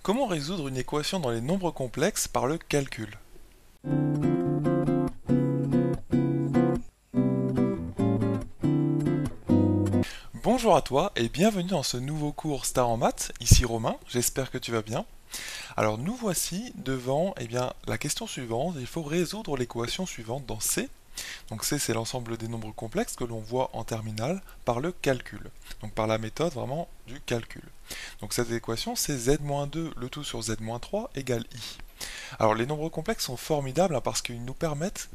Comment résoudre une équation dans les nombres complexes par le calcul? Bonjour à toi et bienvenue dans ce nouveau cours Star en maths, ici Romain, j'espère que tu vas bien. Alors nous voici devant la question suivante, il faut résoudre l'équation suivante dans C. Donc C c'est l'ensemble des nombres complexes que l'on voit en terminale par le calcul, donc par la méthode vraiment du calcul. Donc cette équation c'est z-2 le tout sur z-3 égale i. Alors les nombres complexes sont formidables parce qu'ils nous permettent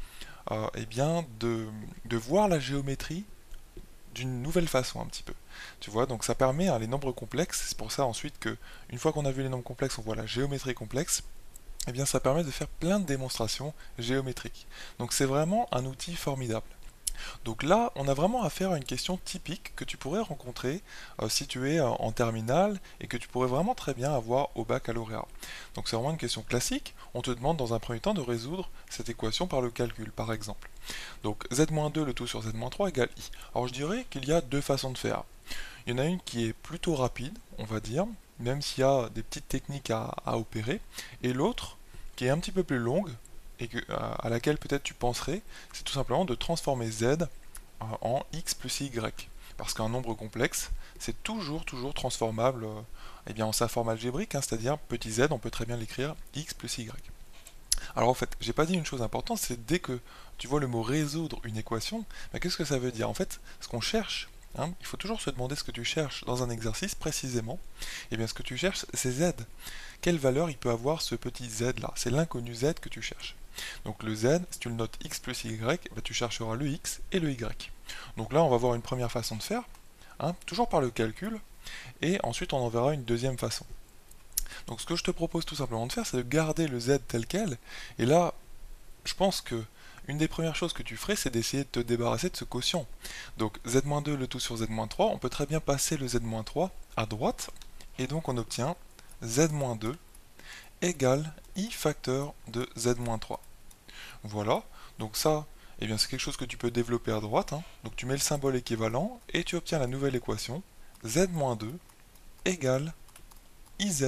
de voir la géométrie d'une nouvelle façon un petit peu. Tu vois, donc ça permet les nombres complexes, c'est pour ça ensuite que une fois qu'on a vu les nombres complexes, on voit la géométrie complexe, et bien ça permet de faire plein de démonstrations géométriques. Donc c'est vraiment un outil formidable. Donc là, on a vraiment affaire à une question typique que tu pourrais rencontrer si tu es en terminale et que tu pourrais vraiment très bien avoir au baccalauréat. Donc c'est vraiment une question classique. On te demande dans un premier temps de résoudre cette équation par le calcul, par exemple. Donc z-2 le tout sur z-3 égale i. Alors je dirais qu'il y a deux façons de faire. Il y en a une qui est plutôt rapide, on va dire, même s'il y a des petites techniques à opérer, et l'autre qui est un petit peu plus longue, et à laquelle peut-être tu penserais, c'est tout simplement de transformer z en x plus y. Parce qu'un nombre complexe, c'est toujours transformable en sa forme algébrique, c'est-à-dire petit z, on peut très bien l'écrire x plus y. Alors en fait, j'ai pas dit une chose importante, c'est dès que tu vois le mot résoudre une équation, qu'est-ce que ça veut dire? En fait, ce qu'on cherche, il faut toujours se demander ce que tu cherches dans un exercice précisément. Et bien ce que tu cherches, c'est z. Quelle valeur il peut avoir ce petit z là? C'est l'inconnu z que tu cherches. Donc le z, si tu le notes x plus y, tu chercheras le x et le y. Donc là, on va voir une première façon de faire, toujours par le calcul, et ensuite on en verra une deuxième façon. Donc ce que je te propose tout simplement de faire, c'est de garder le z tel quel, et là, je pense que une des premières choses que tu ferais, c'est d'essayer de te débarrasser de ce quotient. Donc z-2 le tout sur z-3, on peut très bien passer le z-3 à droite, et donc on obtient z-2 égale i facteur de z-3. Voilà, donc ça, c'est quelque chose que tu peux développer à droite, donc tu mets le symbole équivalent, et tu obtiens la nouvelle équation, z-2 égale iz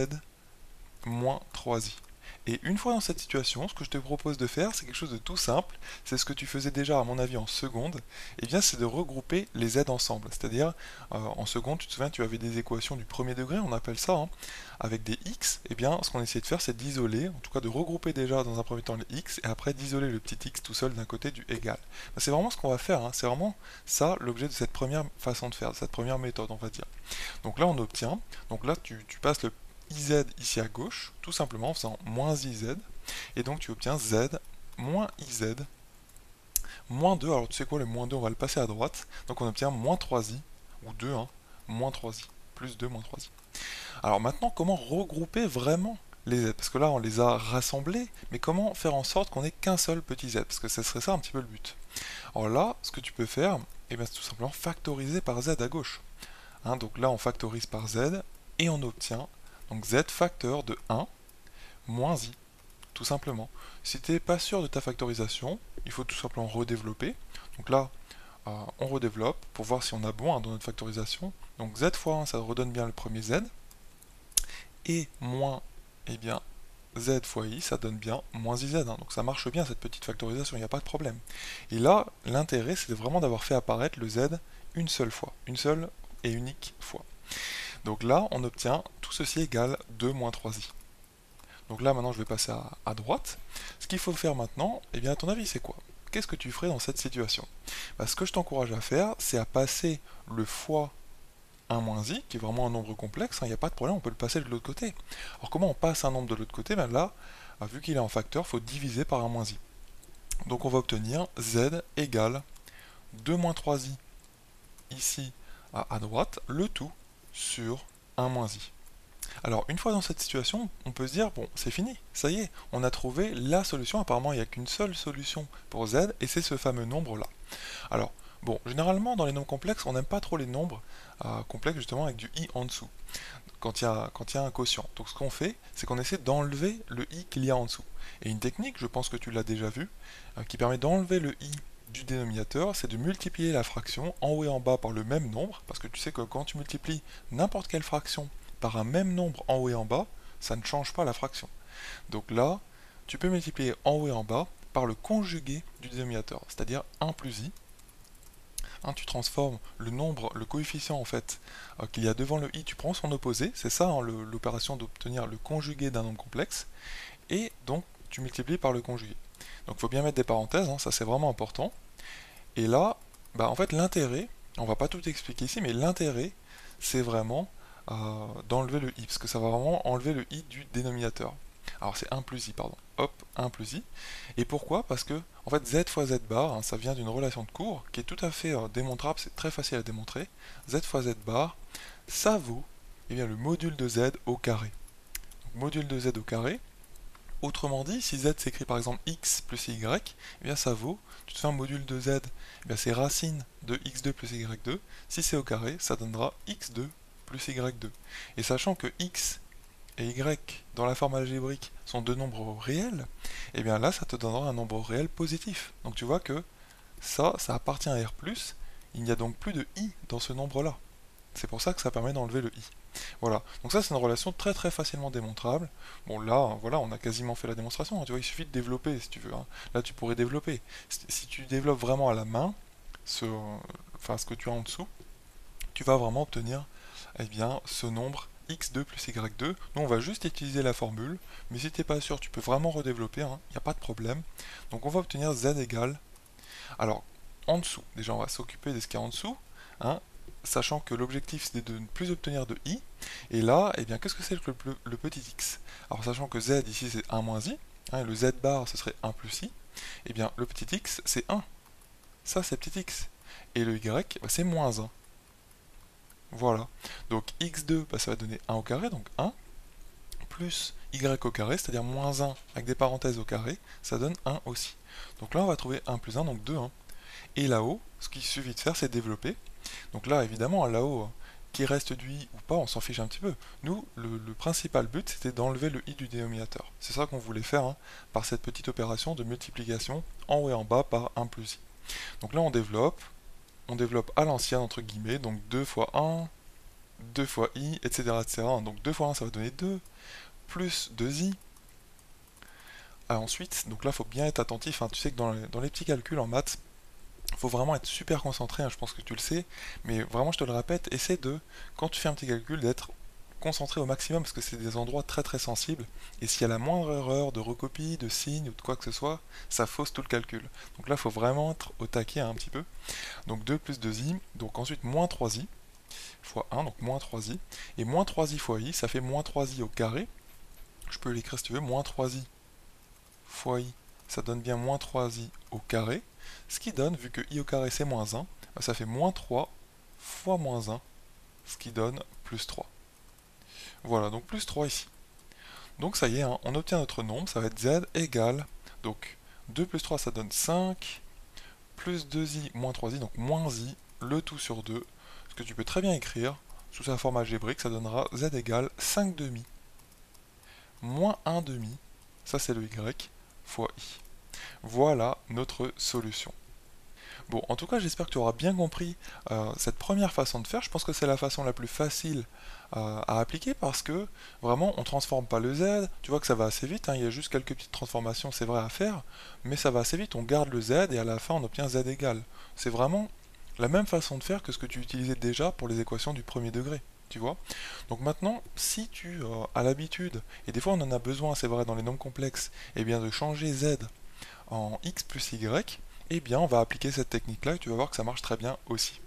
moins 3i. Et une fois dans cette situation, ce que je te propose de faire, c'est quelque chose de tout simple, c'est ce que tu faisais déjà à mon avis en seconde, c'est de regrouper les z ensemble. C'est-à-dire, en seconde, tu te souviens, tu avais des équations du premier degré, on appelle ça, avec des x, ce qu'on essayait de faire, c'est d'isoler, en tout cas de regrouper déjà dans un premier temps les x, et après d'isoler le petit x tout seul d'un côté du égal. C'est vraiment ce qu'on va faire, c'est vraiment ça l'objet de cette première façon de faire, de cette première méthode, on va dire. Donc là, on obtient, donc là, tu passes le iz ici à gauche, tout simplement en faisant moins iz, et donc tu obtiens z moins iz moins 2, alors tu sais quoi, le moins 2 on va le passer à droite, donc on obtient moins 3i, ou 2, moins 3i, plus 2 moins 3i. Alors maintenant, comment regrouper vraiment les z? Parce que là on les a rassemblés, mais comment faire en sorte qu'on ait qu'un seul petit z? Parce que ce serait ça un petit peu le but. Alors là, ce que tu peux faire, c'est tout simplement factoriser par z à gauche. Donc là on factorise par z, et on obtient donc z facteur de 1 moins i, tout simplement. Si tu n'es pas sûr de ta factorisation, il faut tout simplement redévelopper. Donc là, on redéveloppe pour voir si on a bon dans notre factorisation. Donc z fois 1, ça redonne bien le premier z. Et moins, z fois i, ça donne bien moins iz. Donc ça marche bien cette petite factorisation, il n'y a pas de problème. Et là, l'intérêt, c'est vraiment d'avoir fait apparaître le z une seule fois, une seule et unique fois. Donc là, on obtient tout ceci égale 2 moins 3i. Donc là, maintenant, je vais passer à droite. Ce qu'il faut faire maintenant, à ton avis, c'est quoi? Qu'est-ce que tu ferais dans cette situation? Ce que je t'encourage à faire, c'est à passer le fois 1 moins i, qui est vraiment un nombre complexe, il n'y a pas de problème, on peut le passer de l'autre côté. Alors comment on passe un nombre de l'autre côté? Là, vu qu'il est en facteur, il faut diviser par 1 moins i. Donc on va obtenir z égale 2 moins 3i ici à droite, le tout sur 1 moins i. Alors, une fois dans cette situation, on peut se dire, bon, c'est fini, ça y est, on a trouvé la solution, apparemment il n'y a qu'une seule solution pour z, et c'est ce fameux nombre-là. Alors, bon, généralement, dans les nombres complexes, on n'aime pas trop les nombres complexes, justement, avec du i en dessous, quand il y a un quotient. Donc ce qu'on fait, c'est qu'on essaie d'enlever le i qu'il y a en dessous. Et une technique, je pense que tu l'as déjà vue, qui permet d'enlever le i du dénominateur, c'est de multiplier la fraction en haut et en bas par le même nombre, parce que tu sais que quand tu multiplies n'importe quelle fraction par un même nombre en haut et en bas, ça ne change pas la fraction. Donc là, tu peux multiplier en haut et en bas par le conjugué du dénominateur, c'est-à-dire 1 plus i. Tu transformes le nombre, le coefficient en fait, qu'il y a devant le i, tu prends son opposé, c'est ça hein, l'opération d'obtenir le conjugué d'un nombre complexe, et donc tu multiplies par le conjugué. Donc il faut bien mettre des parenthèses, hein, ça c'est vraiment important. Et là, en fait l'intérêt, on va pas tout expliquer ici, mais l'intérêt c'est vraiment d'enlever le i, parce que ça va vraiment enlever le i du dénominateur. Alors c'est 1 plus i, pardon. Hop, 1 plus i. Et pourquoi? Parce que, en fait, z fois z bar, hein, ça vient d'une relation de cours qui est tout à fait démontrable, c'est très facile à démontrer. Z fois z bar, ça vaut le module de z au carré. Donc, module de z au carré. Autrement dit, si z s'écrit par exemple x plus y, ça vaut, tu te fais un module de z, c'est racine de x2 plus y2. Si c'est au carré, ça donnera x2 plus y2. Et sachant que x et y dans la forme algébrique sont deux nombres réels, et bien là ça te donnera un nombre réel positif. Donc tu vois que ça appartient à R+, il n'y a donc plus de i dans ce nombre-là. C'est pour ça que ça permet d'enlever le i. Voilà, donc ça c'est une relation très très facilement démontrable. Bon là, voilà, on a quasiment fait la démonstration, hein. Tu vois, il suffit de développer si tu veux, hein. Là tu pourrais développer. Si tu développes vraiment à la main, ce que tu as en dessous, tu vas vraiment obtenir ce nombre x2 plus y2. Nous on va juste utiliser la formule, mais si t'es pas sûr, tu peux vraiment redévelopper, hein, il n'y a pas de problème. Donc on va obtenir z égale, alors en dessous, déjà on va s'occuper de ce qu'il y a en dessous, hein, sachant que l'objectif c'est de ne plus obtenir de i, et là, qu'est-ce que c'est que le petit x? Alors sachant que z ici c'est 1 moins i, hein, et le z bar ce serait 1 plus i, le petit x c'est 1, ça c'est petit x, et le y c'est moins 1. Voilà, donc x2, ça va donner 1 au carré, donc 1, plus y au carré, c'est-à-dire moins 1 avec des parenthèses au carré, ça donne 1 aussi. Donc là, on va trouver 1 plus 1, donc 2, 1. Et là-haut, ce qu'il suffit de faire, c'est développer. Donc là, évidemment, là-haut, qu'il reste du i ou pas, on s'en fiche un petit peu. Nous, le principal but, c'était d'enlever le i du dénominateur. C'est ça qu'on voulait faire, hein, par cette petite opération de multiplication en haut et en bas par 1 plus i. Donc là, on développe à l'ancienne, entre guillemets, donc 2 fois 1, 2 fois i, etc., etc. Donc 2 fois 1, ça va donner 2, plus 2i. Ensuite, donc là, il faut bien être attentif, hein. Tu sais que dans les petits calculs en maths, il faut vraiment être super concentré, hein, je pense que tu le sais, mais vraiment, je te le répète, essaie de, quand tu fais un petit calcul, d'être concentré au maximum, parce que c'est des endroits très très sensibles, et s'il y a la moindre erreur de recopie, de signe, ou de quoi que ce soit, ça fausse tout le calcul. Donc là, il faut vraiment être au taquet, hein, un petit peu. Donc 2 plus 2i, donc ensuite moins 3i, fois 1, donc moins 3i, et moins 3i fois i, ça fait moins 3i au carré. Je peux l'écrire si tu veux, moins 3i fois i, ça donne bien moins 3i au carré, ce qui donne, vu que i au carré c'est moins 1, ça fait moins 3 fois moins 1, ce qui donne plus 3. Voilà, donc plus 3 ici. Donc ça y est, hein, on obtient notre nombre, ça va être z égale, donc 2 plus 3 ça donne 5, plus 2i moins 3i, donc moins i, le tout sur 2, ce que tu peux très bien écrire sous sa forme algébrique, ça donnera z égale 5 demi, moins 1 demi, ça c'est le y, fois i. Voilà notre solution. Bon, en tout cas, j'espère que tu auras bien compris cette première façon de faire. Je pense que c'est la façon la plus facile à appliquer parce que vraiment, on ne transforme pas le z. Tu vois que ça va assez vite, hein, il y a juste quelques petites transformations, c'est vrai, à faire, mais ça va assez vite. On garde le z et à la fin, on obtient z égale. C'est vraiment la même façon de faire que ce que tu utilisais déjà pour les équations du premier degré. Tu vois? Donc maintenant, si tu as l'habitude, et des fois on en a besoin, c'est vrai, dans les nombres complexes, de changer z en x plus y, on va appliquer cette technique-là et tu vas voir que ça marche très bien aussi.